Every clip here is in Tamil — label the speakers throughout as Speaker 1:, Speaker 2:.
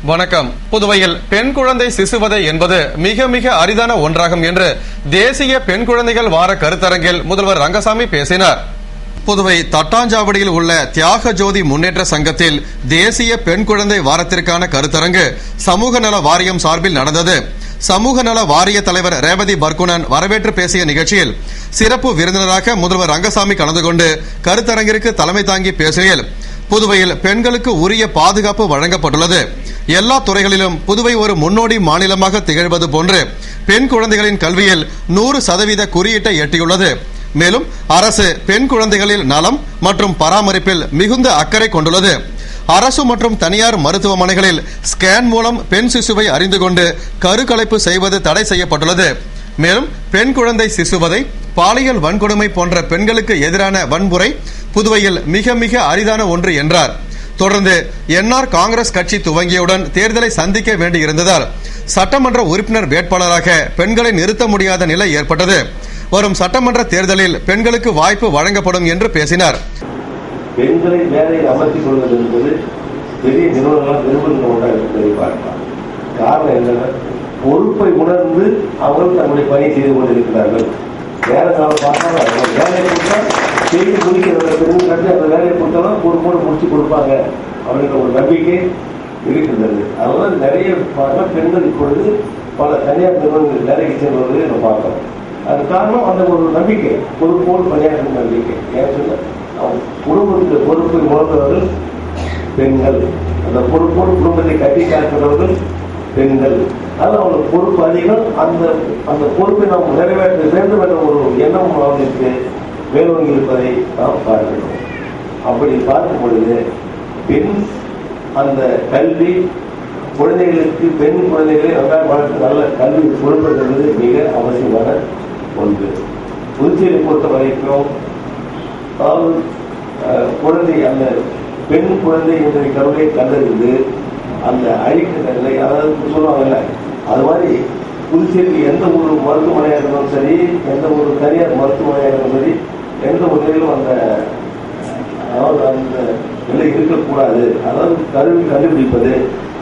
Speaker 1: வணக்கம். புதுவையில் பெண் குழந்தை சிசுவதை என்பது மிக மிக அரிதான ஒன்றாகும் என்று தேசிய பெண் குழந்தைகள் வார கருத்தரங்கில் முதல்வர் ரங்கசாமி பேசினார். புதுவை தட்டாஞ்சாவடியில் உள்ள தியாக ஜோதி முன்னேற்ற சங்கத்தில் தேசிய பெண் குழந்தை வாரத்திற்கான கருத்தரங்கு சமூக நல வாரியம் சார்பில் நடந்தது. சமூக நல வாரிய தலைவர் ரேவதி பர்குணன் வரவேற்று பேசிய நிகழ்ச்சியில் சிறப்பு விருந்தினராக முதல்வர் ரங்கசாமி கலந்து கொண்டு கருத்தரங்கிற்கு தலைமை தாங்கி பேசுகையில், புதுவையில் பெண்களுக்கு உரிய பாதுகாப்பு வழங்கப்பட்டுள்ளது. எல்லா துறைகளிலும் புதுவை ஒரு முன்னோடி மாநிலமாக திகழ்வது போன்று பெண் குழந்தைகளின் கல்வியில் 100% குறியீட்டை எட்டியுள்ளது. மேலும் அரசு பெண் குழந்தைகளில் நலம் மற்றும் பராமரிப்பில் மிகுந்த அக்கறை கொண்டுள்ளது. அரசு மற்றும் தனியார் மருத்துவமனைகளில் ஸ்கேன் மூலம் பெண் சிசுவை அறிந்து கொண்டு கருக்கலைப்பு செய்வது தடை செய்யப்பட்டுள்ளது. மேலும் பெண் குழந்தை சிசுவதை, பாலியல் வன்கொடுமை போன்ற பெண்களுக்கு எதிரான வன்முறை புதுவையில் மிக மிக அரிதான ஒன்று என்றார். தொடர்ந்து என்ஆர் காங்கிரஸ் கட்சி துவங்கியவுடன் தேர்தலை சந்திக்க வேண்டியிருந்ததால் சட்டமன்ற உறுப்பினர் வேட்பாளராக பெண்களை நிறுத்த முடியாத நிலை ஏற்பட்டது. வரும் சட்டமன்ற தேர்தலில் பெண்களுக்கு வாய்ப்பு வழங்கப்படும் என்று பேசினார்.
Speaker 2: பெண்களை வேலையில் அமர்த்திக் கொள்வது என்பது பெரிய நிறுவனங்களால் நிறுவனங்கள் ஒன்றாக இருப்பதை பார்க்கலாம். காரணம் என்னன்னா, பொறுப்பை உணர்ந்து அவர்கள் தங்களுடைய பணி செய்து கொண்டிருக்கிறார்கள். வேலை நாள் பார்த்தாலும் வேலையை கொடுத்தா செய்து முடிக்கிற பெண்கள் கட்டி அந்த வேலையை கொடுத்தாலும் பொறுப்போடு முடிச்சு கொடுப்பாங்க அப்படின்ற ஒரு நம்பிக்கை இருக்கின்றது. அதனால நிறைய பெண்கள் இப்பொழுது பல தனியார் நிறுவனங்கள் வேலைக்கு செல்வதை நம்ம பார்க்கிறோம். அது காரணம் அந்த ஒரு நம்பிக்கை, பொறுப்போடு பணியாற்றும் நம்பிக்கை. ஏன் சொன்ன குடும்பத்துக்கு பொறுப்பை உணர்ந்தவர்கள் பெண்கள், அந்த பொறுப்போடு குடும்பத்தை கட்டி காக்கிறவர்கள் பெண்கள். அது அவங்களுக்கு பொறுப்பு அதிகம். அந்த பொறுப்பை நாம் நிறைவேற்ற வேண்டும் என்ற ஒரு எண்ணம் அவர்களுக்கு மேலோங்கி இருப்பதை நாம் பார்க்கிறோம். அப்படி பார்க்கும் பொழுது பெண் அந்த கல்வி குழந்தைகளுக்கு, பெண் குழந்தைகளை நல்ல கல்வி கொடுப்பது மிக அவசியமான ஒன்று. புதுச்சேரி பொறுத்த வரைக்கும் அதாவது குழந்தை, அந்த பெண் குழந்தை என்ற கருவை கண்டறிந்து அந்த அழிக்கிற நிலை, அதாவது சொல்லுவாங்கல்ல, அது மாதிரி புதுச்சேரிக்கு எந்த ஒரு மருத்துவமனையாக இருந்தாலும் சரி, எந்த ஒரு தனியார் மருத்துவமனையாக இருந்தாலும் சரி, எந்த ஒரு நிலையிலும் அந்த நிலை இருக்கக்கூடாது. அதாவது கல்வி கண்டுபிடிப்பது,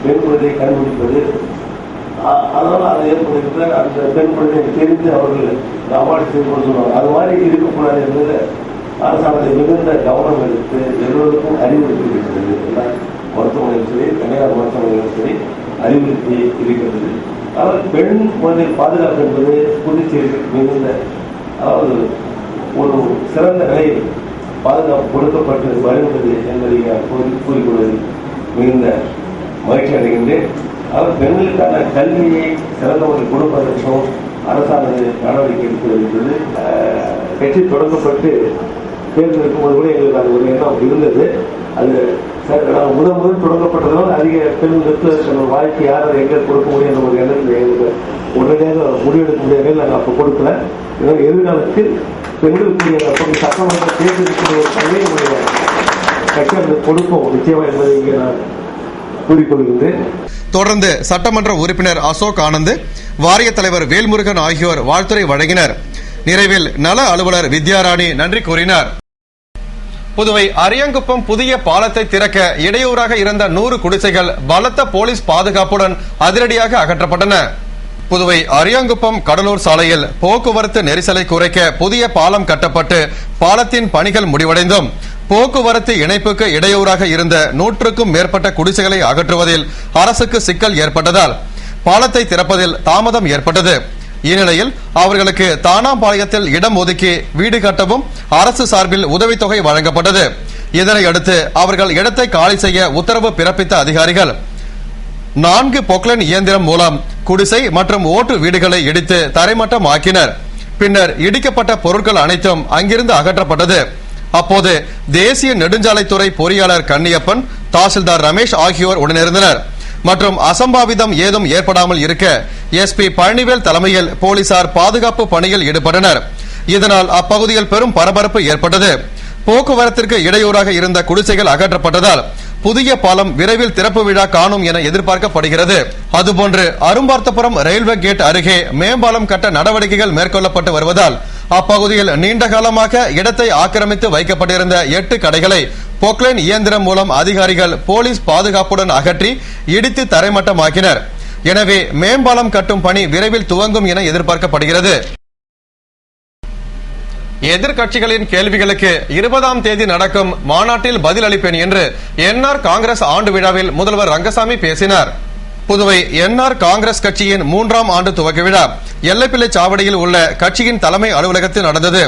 Speaker 2: பெண் குழந்தையை கண்டுபிடிப்பது, அதனால அதை ஏற்படுகின்ற அந்த பெண் குழந்தையை தெரிந்து அவர்கள் அவார்டு செய்து கொண்டு சொல்லுவாங்க. அது மாதிரி இருக்கக்கூடாது என்பது அரசாங்கத்தை மிகுந்த கவனம் எடுத்து எல்லோருக்கும் அறிவுறுத்தியிருக்கிறது. மருத்துவமனையும் சரி, தனியார் மருத்துவமனையும் சரி அறிவுறுத்தி இருக்கிறது. அதாவது பெண் குழந்தை பாதுகாப்பு என்பது புதுச்சேரி மிகுந்த, அதாவது ஒரு சிறந்த நிலையில் பாதுகாப்பு கொடுக்கப்பட்டு வருகிறது என்பதை கூறிக்கொள்வதில் மிகுந்த மகிழ்ச்சி அடைகின்றேன். அவர் பெண்களுக்கான கல்வியை சிறந்த முறையில் கொடுப்பதற்கும் அரசாங்க நடவடிக்கை எடுப்பது கட்சி தொடங்கப்பட்டு தேர்ந்தெடுக்கும் போது கூட எங்களுக்கு அது ஒரு எண்ணம் இருந்தது. அது முதல் தொடங்கப்பட்டதால் அதிக பெண்களுக்கு வாய்ப்பு யாரும் எங்கே கொடுக்க முடியும் என்ற ஒரு எண்ணத்தில் எங்களுக்கு உடனடியாக முடிவெடுக்க முடியாத நாங்கள் அப்போ கொடுக்கல. எதிர்காலத்தில் பெண்களுக்குரிய சட்டமன்ற தேர்தலுக்குரிய ஒரு பணியை கட்சி கொடுப்போம் நிச்சயமா என்பதை இங்கே நான் கூறிக்கொள்கின்றேன்.
Speaker 1: தொடர்ந்து சட்டமன்ற உறுப்பினர் அசோக் ஆனந்த், வாரிய தலைவர் வேல்முருகன் ஆகியோர் வாழ்த்துரை வழங்கினர். நிறைவில் நல அலுவலர் வித்யாராணி நன்றி கூறினார். புதுவை அரியாங்குப்பம் புதிய பாலத்தை திறக்க இடையூறாக இருந்த 100 குடிசைகள் பலத்த போலீஸ் பாதுகாப்புடன் அதிரடியாக அகற்றப்பட்டன. புதுவை அரியாங்குப்பம் கடலூர் சாலையில் போக்குவரத்து நெரிசலை குறைக்க புதிய பாலம் கட்டப்பட்டு பாலத்தின் பணிகள் முடிவடைந்தும் போக்குவரத்து இணைப்புக்கு இடையூறாக இருந்த 100க்கும் மேற்பட்ட குடிசைகளை அகற்றுவதில் அரசுக்கு சிக்கல் ஏற்பட்டதால் பாலத்தை திறப்பதில் தாமதம் ஏற்பட்டது. இந்நிலையில் அவர்களுக்கு தானாம்பாளையத்தில் இடம் ஒதுக்கி வீடு கட்டவும் அரசு சார்பில் உதவித்தொகை வழங்கப்பட்டது. இதனையடுத்து அவர்கள் இடத்தை காலி செய்ய உத்தரவு பிறப்பித்த அதிகாரிகள் 4 பொக்லைன் இயந்திரம் மூலம் குடிசை மற்றும் ஓட்டு வீடுகளை இடித்து தரைமட்டம் ஆக்கினர். பின்னர் இடிக்கப்பட்ட பொருட்கள் அனைத்தும் அங்கிருந்து அகற்றப்பட்டது. அப்போது தேசிய நெடுஞ்சாலைத்துறை பொறியாளர் கன்னியப்பன், தாசில்தார் ரமேஷ் ஆகியோர் உடனிருந்தனர். மற்றும் அசம்பாவிதம் ஏதும் ஏற்படாமல் இருக்க எஸ்பி பழனிவேல் தலைமையில் போலீசார் பாதுகாப்பு பணியில் ஈடுபட்டனர். இதனால் அப்பகுதியில் பெரும் பரபரப்பு ஏற்பட்டது. போக்குவரத்திற்கு இடையூறாக இருந்த குடிசைகள் அகற்றப்பட்டதால் புதிய பாலம் விரைவில் திறப்பு விழா காணும் என எதிர்பார்க்கப்படுகிறது. அதுபோன்று அரும்பார்த்தபுரம் ரயில்வே கேட் அருகே மேம்பாலம் கட்ட நடவடிக்கைகள் மேற்கொள்ளப்பட்டு வருவதால் அப்பகுதியில் நீண்ட காலமாக இடத்தை ஆக்கிரமித்து வைக்கப்பட்டிருந்த 8 கடைகளை பொக்லைன் இயந்திரம் மூலம் அதிகாரிகள் போலீஸ் பாதுகாப்புடன் அகற்றி இடித்து தரைமட்டமாக்கினர். எனவே மேம்பாலம் கட்டும் பணி விரைவில் துவங்கும் என எதிர்பார்க்கப்படுகிறது. எதிர்க்கட்சிகளின் கேள்விகளுக்கு 20ஆம் தேதி நடக்கும் மாநாட்டில் பதில் அளிப்பேன் என்று என்ஆர் காங்கிரஸ் ஆண்டு விழாவில் முதல்வர் ரங்கசாமி பேசினார். புதுவை என்ஆர் காங்கிரஸ் கட்சியின் 3ஆம் ஆண்டு துவக்க விழா எல்லைப்பிள்ளை சாவடியில் உள்ள கட்சியின் தலைமை அலுவலகத்தில் நடந்தது.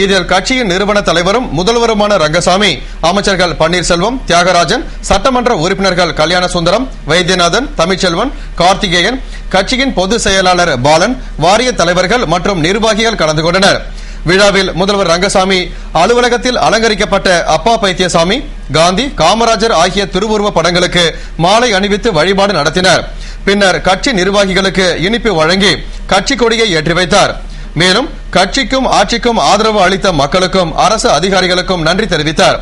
Speaker 1: இதில் கட்சியின் நிறுவன தலைவரும் முதல்வருமான ரங்கசாமி, அமைச்சர்கள் பன்னீர்செல்வம், தியாகராஜன், சட்டமன்ற உறுப்பினர்கள் கல்யாணசுந்தரம், வைத்தியநாதன், தமிழ்ச்செல்வன், கார்த்திகேயன், கட்சியின் பொதுச் செயலாளர் பாலன், வாரிய தலைவர்கள் மற்றும் நிர்வாகிகள் கலந்து கொண்டனர். விழாவில் முதல்வர் ரங்கசாமி அலுவலகத்தில் அலங்கரிக்கப்பட்ட அப்பா பைத்தியசாமி, காந்தி, காமராஜர் ஆகிய திருவுருவ படங்களுக்கு மாலை அணிவித்து வழிபாடு நடத்தினார். பின்னர் கட்சி நிர்வாகிகளுக்கு இனிப்பு வழங்கி கட்சி கொடியை ஏற்றி வைத்தார். மேலும் கட்சிக்கும் ஆட்சிக்கும் ஆதரவு அளித்த மக்களுக்கும் அரசு அதிகாரிகளுக்கும் நன்றி தெரிவித்தார்.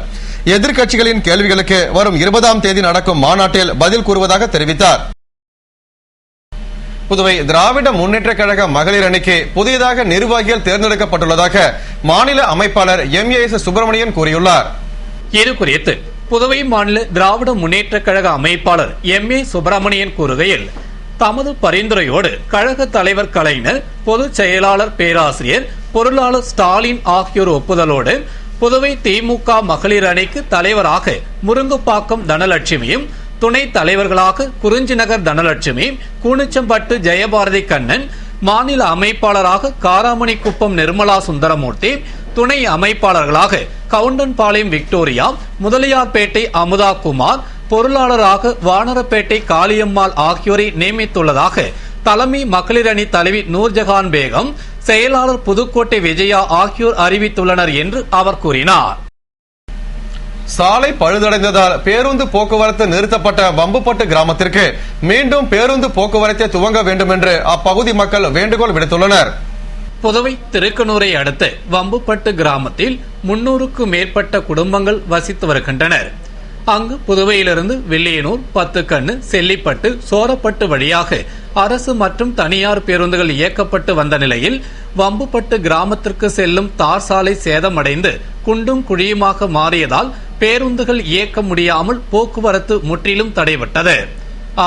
Speaker 1: எதிர்க்கட்சிகளின் கேள்விகளுக்கு வரும் 20ஆம் தேதி நடக்கும் மாநாட்டில் பதில் கூறுவதாக தெரிவித்தார். புதுவை திராவிட முன்னேற்ற கழக மகளிர் அணிக்கு புதியதாக நிர்வாகிகள் தேர்ந்தெடுக்கப்பட்டுள்ளதாக மாநில அமைப்பாளர் MAS சுப்பிரமணியன் கூறியுள்ளார்.
Speaker 3: இது குறித்து புதுவை மாநில திராவிட முன்னேற்ற கழக அமைப்பாளர் MA சுப்பிரமணியன் கூறுகையில், தமது பரிந்துரையோடு கழக தலைவர் கலைஞர், பொதுச் செயலாளர் பேராசிரியர், பொருளாளர் ஸ்டாலின் ஆகியோர் ஒப்புதலோடு புதுவை திமுக மகளிர் அணிக்கு தலைவராக முருங்குப்பாக்கம் தனலட்சுமியும், துணை தலைவர்களாக குறிஞ்சிநகர் தனலட்சுமி, கூனிச்சம்பட்டு ஜெயபாரதி கண்ணன், மாநில அமைப்பாளராக காராமணி குப்பம் நிர்மலா சுந்தரமூர்த்தி, துணை அமைப்பாளர்களாக கவுண்டன்பாளையம் விக்டோரியா, முதலியார்பேட்டை அமுதா குமார், பொருளாளராக வானரப்பேட்டை காளியம்மாள் ஆகியோரை நியமித்துள்ளதாக தலைமை மகளிர் அணி தலைவி நூர்ஜஹான் பேகம், செயலாளர் புதுக்கோட்டை விஜயா ஆகியோர் அறிவித்துள்ளனர் என்று அவர் கூறினார்.
Speaker 1: சாலை பழுதடைந்ததால் பேருந்து போக்குவரத்து நிறுத்தப்பட்ட வம்புப்பட்டு கிராமத்திற்கு மீண்டும் பேருந்து போக்குவரத்தை துவங்க வேண்டும் என்று அப்பகுதி மக்கள் வேண்டுகோள் விடுத்துள்ளனர்.
Speaker 3: புதுவை திருக்கனூரை அடுத்த வம்புப்பட்டு கிராமத்தில் 300க்கும் மேற்பட்ட குடும்பங்கள் வசித்து வருகின்றனர். அங்கு புதுவையிலிருந்து வில்லியனூர், பத்துக்கண்ணு, செல்லிப்பட்டு, சோரப்பட்டு வழியாக அரசு மற்றும் தனியார் பேருந்துகள் இயக்கப்பட்டு வந்த நிலையில் வம்புப்பட்டு கிராமத்திற்கு செல்லும் தார் சாலை சேதமடைந்து குண்டும் குழியுமாக மாறியதால் பேருந்துகள் இயக்க முடியாமல் போக்குவரத்து முற்றிலும் தடைபட்டது.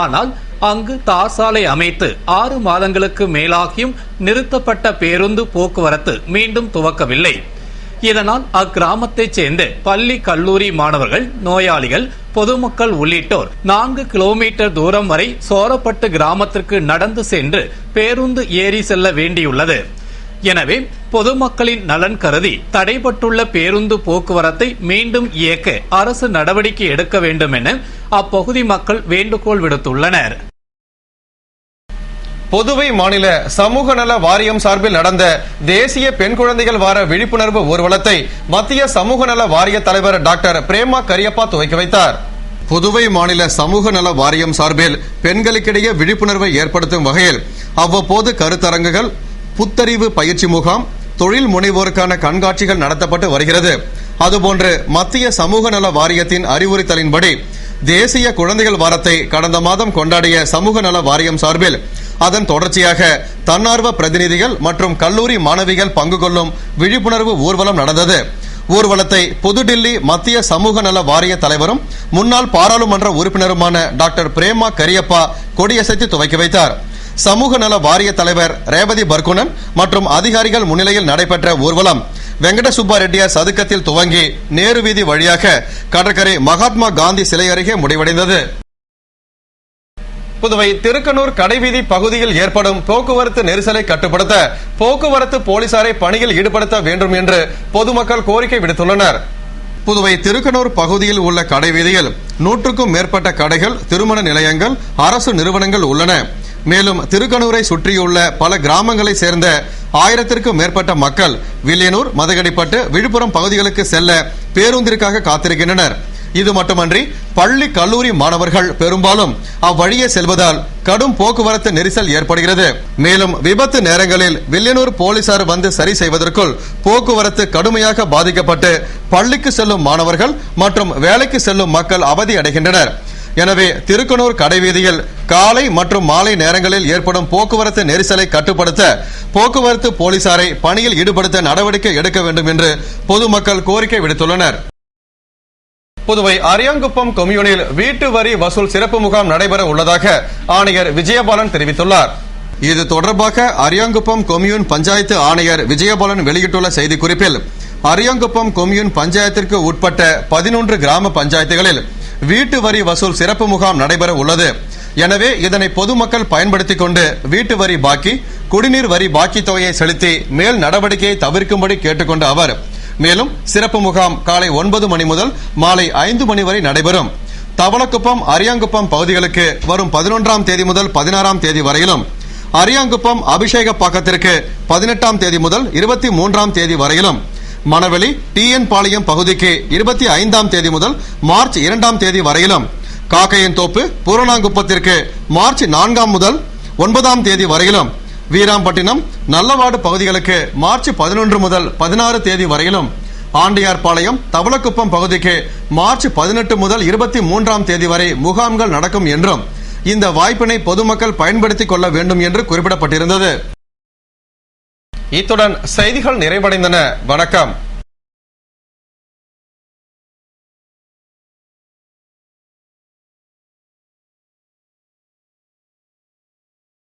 Speaker 3: ஆனால் அங்கு தார் சாலை அமைத்து 6 மாதங்களுக்கு மேலாகியும் நிறுத்தப்பட்ட பேருந்து போக்குவரத்து மீண்டும் துவக்கவில்லை. இதனால் அக்கிராமத்தைச் சேர்ந்த பள்ளி, கல்லூரி மாணவர்கள், நோயாளிகள், பொதுமக்கள் உள்ளிட்டோர் 4 கிலோமீட்டர் தூரம் வரை சோரப்பட்டு கிராமத்திற்கு நடந்து சென்று பேருந்து ஏறி செல்ல வேண்டியுள்ளது. எனவே பொதுமக்களின் நலன் கருதி தடைபட்டுள்ள பேருந்து போக்குவரத்தை மீண்டும் இயக்க அரசு நடவடிக்கை எடுக்க வேண்டும் என அப்பகுதி மக்கள் வேண்டுகோள் விடுத்துள்ளனர்.
Speaker 1: புதுவை மாநில சமூக நல வாரியம் சார்பில் நடந்த தேசிய பெண் குழந்தைகள் வார விழிப்புணர்வு ஊர்வலத்தை மத்திய சமூக நல வாரிய தலைவர் டாக்டர் பிரேமா கரியப்பா துவக்கி வைத்தார். புதுவை மாநில சமூக நல வாரியம் சார்பில் பெண்களுக்கிடையே விழிப்புணர்வை ஏற்படுத்தும் வகையில் அவ்வப்போது கருத்தரங்குகள், புத்தறிவு பயிற்சி முகாம், தொழில் முனைவோருக்கான கண்காட்சிகள் நடத்தப்பட்டு வருகிறது. அதுபோன்று மத்திய சமூக நல வாரியத்தின் அறிவுறுத்தலின்படி தேசிய குழந்தைகள் வாரத்தை கடந்த மாதம் கொண்டாடிய சமூக நல வாரியம் சார்பில் அதன் தொடர்ச்சியாக தன்னார்வ பிரதிநிதிகள் மற்றும் கல்லூரி மாணவிகள் பங்கு கொள்ளும் விழிப்புணர்வு ஊர்வலம் நடந்தது. ஊர்வலத்தை புதுடில்லி மத்திய சமூக நல வாரிய தலைவரும் முன்னாள் பாராளுமன்ற உறுப்பினருமான டாக்டர் பிரேமா கரியப்பா கொடியசைத்து துவக்கி வைத்தார். சமூக நல வாரிய தலைவர் ரேவதி பர்குனன் மற்றும் அதிகாரிகள் முன்னிலையில் நடைபெற்ற ஊர்வலம் வெங்கட சுப்பா ரெட்டியார் சதுக்கத்தில் துவங்கி நேரு வீதி வழியாக கடற்கரை மகாத்மா காந்தி சிலை அருகே முடிவடைந்தது. புதுவை திருக்கனூர் கடைவீதி பகுதியில் ஏற்படும் போக்குவரத்து நெரிசலை கட்டுப்படுத்த போக்குவரத்து போலீசாரை பணியில் ஈடுபடுத்த வேண்டும் என்று பொதுமக்கள் கோரிக்கை விடுத்துள்ளனர். புதுவை திருக்கனூர் பகுதியில் உள்ள கடைவீதியில் 100க்கும் மேற்பட்ட கடைகள், திருமண நிலையங்கள், அரசு நிறுவனங்கள் உள்ளன. மேலும் திருக்கனூரை சுற்றியுள்ள பல கிராமங்களை சேர்ந்த 1000க்கும் மேற்பட்ட மக்கள் வில்லியனூர், மதகடிப்பட்டு, விழுப்புரம் பகுதிகளுக்கு செல்ல பேருந்திற்காக காத்திருக்கின்றனர். இது மட்டுமன்றி பள்ளி, கல்லூரி மாணவர்கள் பெரும்பாலும் அவ்வழியே செல்வதால் கடும் போக்குவரத்து நெரிசல் ஏற்படுகிறது. மேலும் விபத்து நேரங்களில் வில்லியனூர் போலீசார் வந்து சரி செய்வதற்குள் போக்குவரத்து கடுமையாக பாதிக்கப்பட்டு பள்ளிக்கு செல்லும் மாணவர்கள் மற்றும் வேலைக்கு செல்லும் மக்கள் அவதி அடைகின்றனர். எனவே திருக்கனூர் கடைவீதியில் காலை மற்றும் மாலை நேரங்களில் ஏற்படும் போக்குவரத்து நெரிசலை கட்டுப்படுத்த போக்குவரத்து போலீசாரை பணியில் ஈடுபடுத்த நடவடிக்கை எடுக்க வேண்டும் என்று பொதுமக்கள் கோரிக்கை விடுத்துள்ளனர். புதுவை அரியாங்குப்பம் கொம்யூனில் வீட்டு வரி வசூல் சிறப்பு முகாம் நடைபெற உள்ளதாக ஆணையர் விஜயபாலன் தெரிவித்துள்ளார். இது தொடர்பாக அரியாங்குப்பம் கொம்யூன் பஞ்சாயத்து ஆணையர் விஜயபாலன் வெளியிட்டுள்ள செய்திக்குறிப்பில், அரியாங்குப்பம் கொம்யூன் பஞ்சாயத்திற்கு உட்பட்ட 11 கிராம பஞ்சாயத்துகளில் வீட்டு வரி வசூல் சிறப்பு முகாம் நடைபெற உள்ளது. எனவே இதனை பொதுமக்கள் பயன்படுத்திக் கொண்டு வீட்டு வரி பாக்கி, குடிநீர் வரி பாக்கி தொகையை செலுத்தி மேல் நடவடிக்கையை தவிர்க்கும்படி கேட்டுக்கொண்ட அவர், மேலும் சிறப்பு முகாம் காலை 9 மணி முதல் மாலை 5 மணி வரை நடைபெறும். தவளக்குப்பம், அரியாங்குப்பம் பகுதிகளுக்கு வரும் 11ஆம் தேதி முதல் 16ஆம் தேதி வரையிலும், அரியாங்குப்பம் அபிஷேகப்பாக்கத்திற்கு 18ஆம் தேதி முதல் 23ஆம் தேதி வரையிலும், மணவெளி TN பாளையம் பகுதிக்கு 25ஆம் தேதி முதல் மார்ச் 2ஆம் தேதி வரையிலும், காக்கையன் தோப்பு பூரணாங்குப்பத்திற்கு மார்ச் 4ஆம் முதல் 9ஆம் தேதி வரையிலும், வீராம்பட்டினம் நல்லவாடு பகுதிகளுக்கு மார்ச் 11 முதல் 16 தேதி வரையிலும், ஆண்டியார்பாளையம் தவளக்குப்பம் பகுதிக்கு மார்ச் 18 முதல் 23ஆம் தேதி வரை முகாம்கள் நடக்கும் என்றும், இந்த வாய்ப்பினை பொதுமக்கள் பயன்படுத்திக் கொள்ள வேண்டும் என்று குறிப்பிடப்பட்டிருந்தது. இத்துடன் செய்திகள் நிறைவடைந்தன. வணக்கம்.